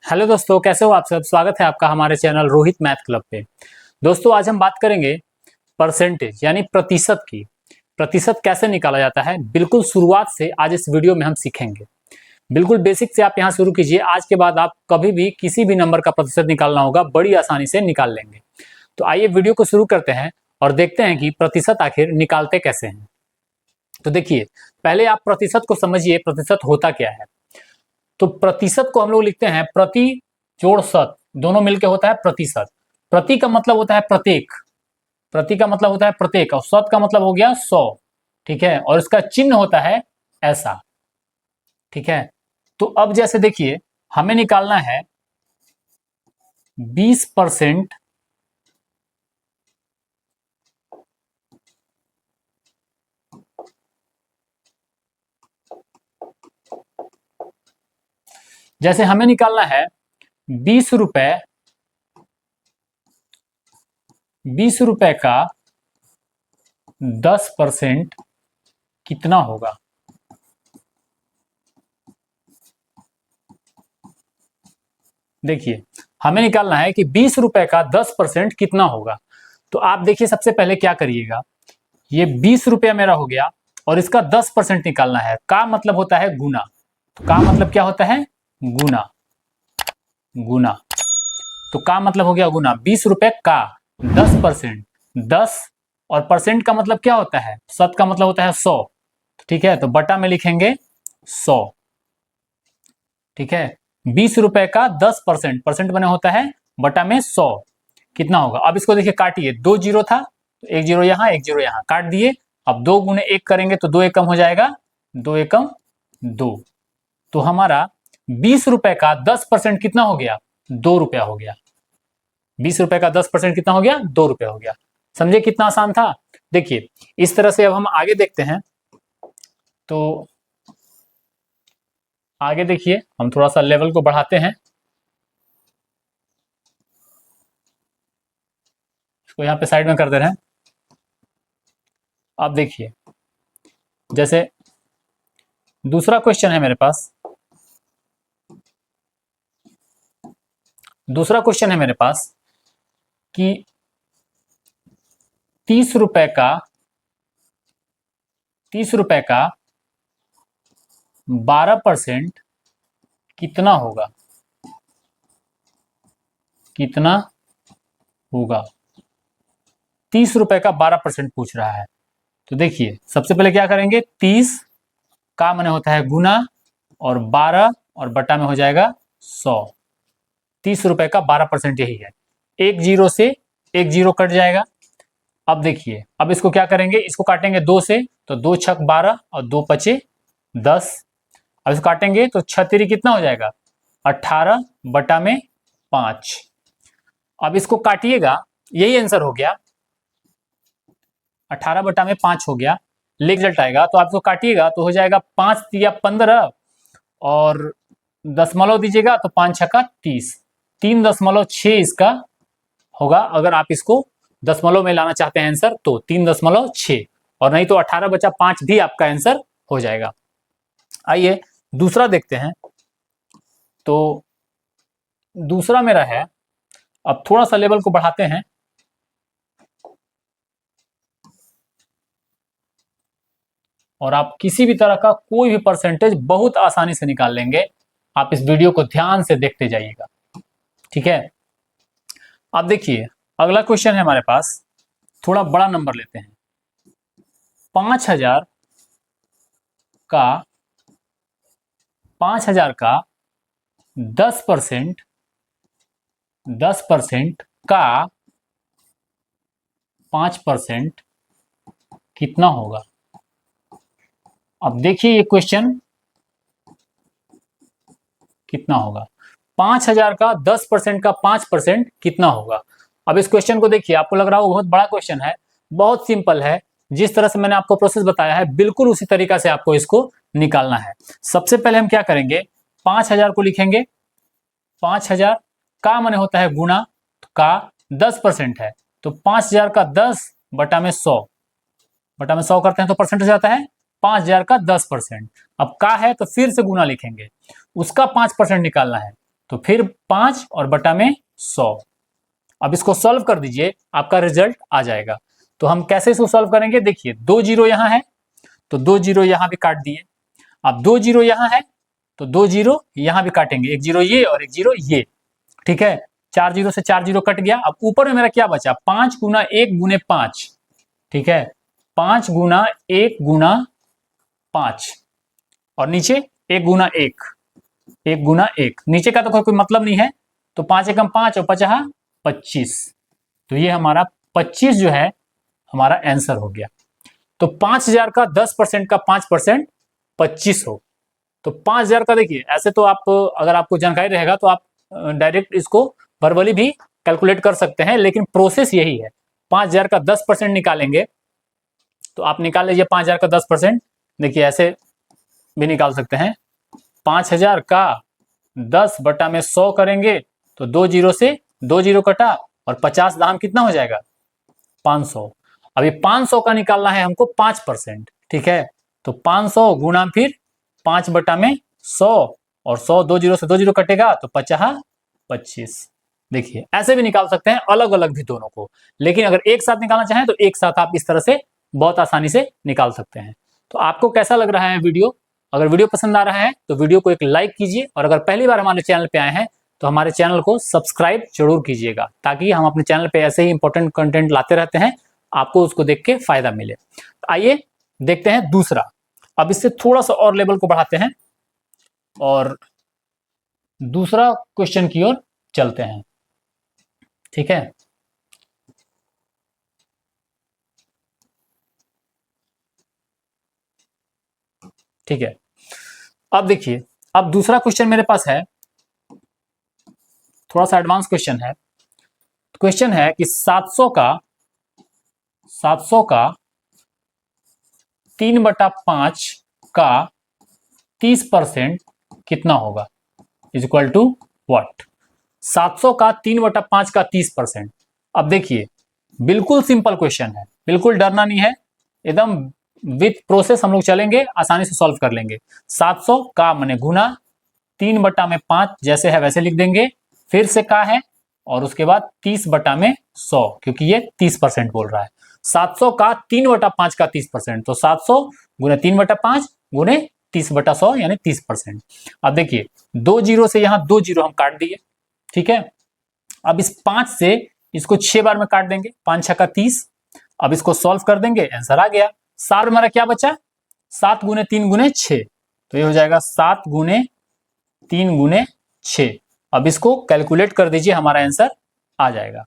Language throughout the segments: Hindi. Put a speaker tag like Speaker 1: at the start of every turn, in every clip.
Speaker 1: हेलो दोस्तों, कैसे हो आप सब। स्वागत है आपका हमारे चैनल रोहित मैथ क्लब पे। दोस्तों आज हम बात करेंगे परसेंटेज यानी प्रतिशत की। प्रतिशत कैसे निकाला जाता है बिल्कुल शुरुआत से आज इस वीडियो में हम सीखेंगे। बिल्कुल बेसिक से आप यहाँ शुरू कीजिए। आज के बाद आप कभी भी किसी भी नंबर का प्रतिशत निकालना होगा बड़ी आसानी से निकाल लेंगे। तो आइए वीडियो को शुरू करते हैं और देखते हैं कि प्रतिशत आखिर निकालते कैसे हैं। तो देखिए, पहले आप प्रतिशत को समझिए, प्रतिशत होता क्या है। तो प्रतिशत को हम लोग लिखते हैं प्रति जोड़ शत, दोनों मिलके होता है प्रतिशत। प्रति का मतलब होता है प्रत्येक, प्रति का मतलब होता है प्रत्येक, और शत का मतलब हो गया 100। ठीक है, और इसका चिन्ह होता है ऐसा। ठीक है, तो अब जैसे देखिए, हमें निकालना है 20%। जैसे हमें निकालना है 20 रुपए, 20 रुपए का 10% कितना होगा। देखिए, हमें निकालना है कि 20 रुपए का 10% कितना होगा। तो आप देखिए, सबसे पहले क्या करिएगा, ये 20 रुपया मेरा हो गया और इसका 10% निकालना है। का मतलब होता है गुना। तो का मतलब क्या होता है, गुना। गुना, तो का मतलब हो गया गुना। 20 रुपए का 10%, 10 और परसेंट का मतलब क्या होता है, शत का मतलब होता है 100। ठीक है, तो बटा में लिखेंगे 100। ठीक है, 20 रुपए का 10%, परसेंट बने होता है बटा में 100 कितना होगा। अब इसको देखिए, काटिए, 2 जीरो था तो 1 जीरो यहाँ 1 जीरो यहाँ, काट दिए। अब 2 गुने 1 करेंगे तो 2 एकम हो जाएगा, 2 एकम 2। तो हमारा 20 रुपए का 10% कितना हो गया, 2 रुपया हो गया। 20 रुपए का 10% कितना हो गया, 2 रुपया हो गया। समझे कितना आसान था। देखिए, इस तरह से अब हम आगे देखते हैं। तो आगे देखिए, हम थोड़ा सा लेवल को बढ़ाते हैं। इसको यहाँ पे साइड में कर दे रहे हैं। अब देखिए, जैसे दूसरा क्वेश्चन है मेरे पास, दूसरा क्वेश्चन है मेरे पास कि 30 रुपए का 12% कितना होगा, कितना होगा। 30 रुपए का 12% पूछ रहा है। तो देखिए, सबसे पहले क्या करेंगे, 30 का माने होता है गुना, और 12 और बटा में हो जाएगा 100। 30 रुपए का 12% यही है। एक जीरो से एक जीरो कट जाएगा। अब देखिए, अब इसको क्या करेंगे, इसको काटेंगे 2 से, तो 2 छक 12 और 2 पचे 10। अब इसको काटेंगे तो 6 तिरी कितना हो जाएगा, 18 बटा में 5। अब इसको काटिएगा, यही आंसर हो गया, 18 बटा में 5 हो गया। लेख रिजल्ट आएगा तो आप इसको काटिएगा तो हो जाएगा 5 तिया 15, और दशमलव दीजिएगा तो 5 छक्का 30, 3.6 इसका होगा। अगर आप इसको दशमलव में लाना चाहते हैं आंसर तो 3.6, और नहीं तो 18 बचा 5 भी आपका आंसर हो जाएगा। आइए दूसरा देखते हैं। तो दूसरा मेरा है, अब थोड़ा सा लेवल को बढ़ाते हैं। और आप किसी भी तरह का कोई भी परसेंटेज बहुत आसानी से निकाल लेंगे। आप इस वीडियो को ध्यान से देखते जाइएगा। ठीक है, अब देखिए, अगला क्वेश्चन है हमारे पास, थोड़ा बड़ा नंबर लेते हैं। 5000 का 5000 का 10% 10% का 5% कितना होगा। अब देखिए, ये क्वेश्चन कितना होगा, 5000 का 10% का 5% कितना होगा। अब इस क्वेश्चन को देखिए, आपको लग रहा हो बहुत बड़ा क्वेश्चन है, बहुत सिंपल है। जिस तरह से मैंने आपको प्रोसेस बताया है बिल्कुल उसी तरीका से आपको इसको निकालना है। सबसे पहले हम क्या करेंगे, 5000 को लिखेंगे। 5000 का माने होता है गुना, तो का 10% है, तो 5000 का 10 बटा में 100, बटा में 100 करते हैं तो परसेंट हो जाता है 5000 का 10%। अब का है तो फिर से गुना लिखेंगे, उसका 5% निकालना है, तो फिर 5 और बटा में 100। अब इसको सॉल्व कर दीजिए, आपका रिजल्ट आ जाएगा। तो हम कैसे इसको सॉल्व करेंगे, देखिए 2 जीरो यहाँ है तो 2 जीरो यहाँ भी काट दिए। अब 2 जीरो यहाँ है तो 2 जीरो यहाँ भी काटेंगे, 1 जीरो ये और 1 जीरो ये, ठीक है। 4 जीरो से 4 जीरो कट गया। अब ऊपर में मेरा क्या बचा, 5 गुना 1 गुने 5, ठीक है, 5 गुना 1 गुना 5 और नीचे 1 गुना 1, 1 गुना 1, नीचे का तो कोई मतलब नहीं है, तो 5 एकम 5 और 5 25, तो ये हमारा 25 जो है हमारा आंसर हो गया। तो 5000 का 10% का 5% 25 हो। तो 5000 का देखिए, ऐसे तो आप अगर आपको जानकारी रहेगा तो आप डायरेक्ट इसको वर्बली भी कैलकुलेट कर सकते हैं, लेकिन प्रोसेस यही है। 5000 का 10% निकालेंगे तो आप निकाल लीजिए 5000 का 10%, देखिए ऐसे भी निकाल सकते हैं। 5000 का 10 बटा में 100 करेंगे तो 2 जीरो से 2 जीरो कटा और 50 दाम कितना हो जाएगा, 500। अभी 500 का निकालना है हमको 5%, ठीक है। तो 500 गुना फिर 5 बटा में 100 और 100 2 जीरो से 2 जीरो कटेगा तो 50 25। देखिए ऐसे भी निकाल सकते हैं, अलग अलग भी दोनों को, लेकिन अगर एक साथ निकालना चाहें तो एक साथ आप इस तरह से बहुत आसानी से निकाल सकते हैं। तो आपको कैसा लग रहा है वीडियो? अगर वीडियो पसंद आ रहा है तो वीडियो को एक लाइक कीजिए, और अगर पहली बार हमारे चैनल पे आए हैं तो हमारे चैनल को सब्सक्राइब जरूर कीजिएगा, ताकि हम अपने चैनल पे ऐसे ही इंपॉर्टेंट कंटेंट लाते रहते हैं, आपको उसको देख के फायदा मिले। तो आइए देखते हैं दूसरा। अब इससे थोड़ा सा और लेवल को बढ़ाते हैं और दूसरा क्वेश्चन की ओर चलते हैं, ठीक है। ठीक है, अब देखिए, अब दूसरा क्वेश्चन मेरे पास है, थोड़ा सा एडवांस क्वेश्चन है। क्वेश्चन है कि 700 का 3/5 का 30% कितना होगा, इज इक्वल टू व्हाट। 700 का 3/5 का 30%। अब देखिए बिल्कुल सिंपल क्वेश्चन है, बिल्कुल डरना नहीं है, एकदम विथ प्रोसेस हम लोग चलेंगे, आसानी से सॉल्व कर लेंगे। 700 का माने गुना 3/5 जैसे है वैसे लिख देंगे, फिर से का है और उसके बाद 30/100, क्योंकि ये 30% बोल रहा है। 700 का 3/5 का 30%, तो 700 गुने 3/5 गुने 30/100 यानी 30%। अब देखिए 2 जीरो से यहाँ 2 जीरो हम काट दिए, ठीक है। अब इस 5 से इसको 6 बार में काट देंगे, 5 6 का 30। अब इसको सॉल्व कर देंगे, आंसर आ गया। 7 हमारा क्या बचा, 7 गुने 3 गुने 6, तो ये हो जाएगा 7 गुने 3 गुने 6। अब इसको कैलकुलेट कर दीजिए, हमारा आंसर आ जाएगा।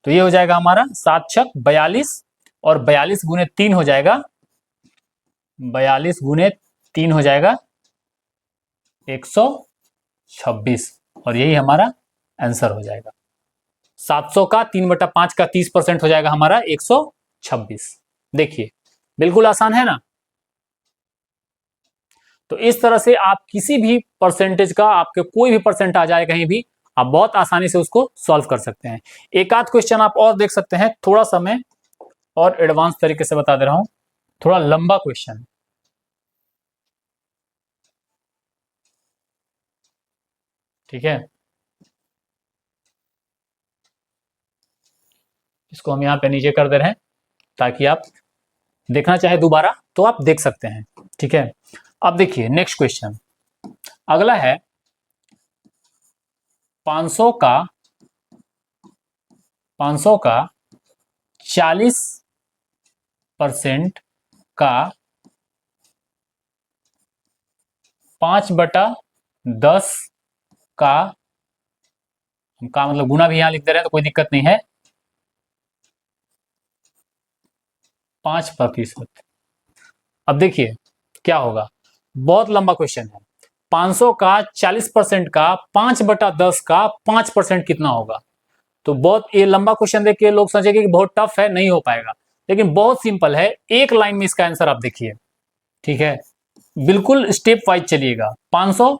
Speaker 1: तो ये हो जाएगा हमारा 7 छक 42 और 42 गुने 3 हो जाएगा, 42 गुने 3 हो जाएगा 126, और यही हमारा आंसर हो जाएगा। 700 का 3/5 का 30% हो जाएगा हमारा 126। देखिए बिल्कुल आसान है ना। तो इस तरह से आप किसी भी परसेंटेज का, आपके कोई भी परसेंट आ जाए कहीं भी, आप बहुत आसानी से उसको सॉल्व कर सकते हैं। एक आध क्वेश्चन आप और देख सकते हैं, थोड़ा सा मैं और एडवांस तरीके से बता दे रहा हूं, थोड़ा लंबा क्वेश्चन, ठीक है। इसको हम यहां पे नीचे कर दे रहे हैं ताकि आप देखना चाहे दोबारा तो आप देख सकते हैं, ठीक है। अब देखिए नेक्स्ट क्वेश्चन अगला है, 500 का 40% का 5/10 का मतलब गुना भी यहां लिख दे रहे हैं तो कोई दिक्कत नहीं है, 5%। अब देखिए क्या होगा, बहुत लंबा क्वेश्चन है। 500 का 40% का 5/10 का 5% कितना होगा। तो बहुत ये लंबा क्वेश्चन देख के लोग सोचेंगे कि बहुत टफ है, नहीं हो पाएगा, लेकिन बहुत सिंपल है। एक लाइन में इसका आंसर आप देखिए, ठीक है। बिल्कुल स्टेप वाइज चलिएगा। 500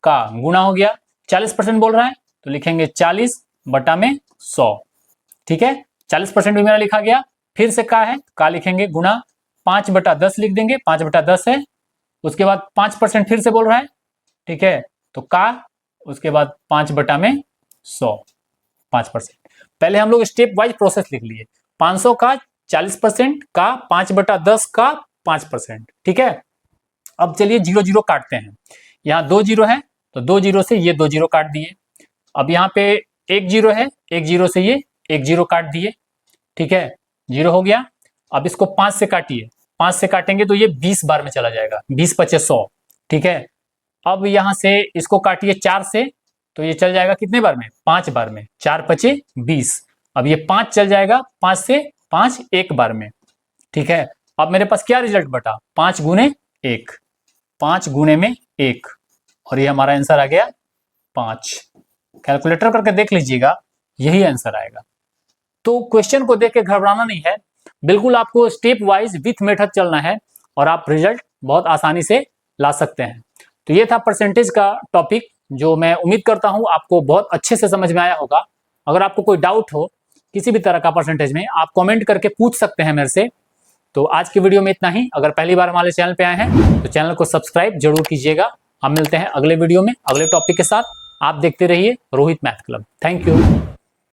Speaker 1: का गुना हो गया, 40% बोल रहा है तो लिखेंगे 40/100, ठीक है। 40% भी मेरा लिखा गया, फिर से का है, का लिखेंगे गुना 5/10 लिख देंगे, 5/10 है। उसके बाद 5% फिर से बोल रहा है, ठीक है, तो का उसके बाद 5/100 5%। पहले हम लोग स्टेप वाइज प्रोसेस लिख लिए, 500 का 40% का 5/10 का 5%। ठीक है, अब चलिए 0 0 काटते हैं। यहाँ 2 0 है तो 2 0 से ये 2 0 काट दिए। अब यहाँ पे 1 0 है, 1 0 से ये 1 0 काट दिए। ठीक है, 0 हो गया। अब इसको 5 से काटिए, 5 से काटेंगे तो ये 20 बार में चला जाएगा, 20 × 5 = 100। ठीक है, अब यहाँ से इसको काटिए 4 से, तो ये चल जाएगा कितने बार में, 5 बार में, 4 × 5 = 20। अब ये 5 चल जाएगा, 5 से 5 1 बार में। ठीक है, अब मेरे पास क्या रिजल्ट बटा, 5 × 1, 5 × 1, और ये हमारा आंसर आ गया 5। कैलकुलेटर करके देख लीजिएगा, यही आंसर आएगा। तो क्वेश्चन को देख के घबराना नहीं है, बिल्कुल आपको स्टेप वाइज विथ मेथड चलना है और आप रिजल्ट बहुत आसानी से ला सकते हैं। तो ये था परसेंटेज का टॉपिक, जो मैं उम्मीद करता हूं आपको बहुत अच्छे से समझ में आया होगा। अगर आपको कोई डाउट हो किसी भी तरह का परसेंटेज में, आप कमेंट करके पूछ सकते हैं मेरे से। तो आज की वीडियो में इतना ही। अगर पहली बार हमारे चैनल पे आए हैं तो चैनल को सब्सक्राइब जरूर कीजिएगा। हम मिलते हैं अगले वीडियो में अगले टॉपिक के साथ। आप देखते रहिए Rohit math club. Thank you.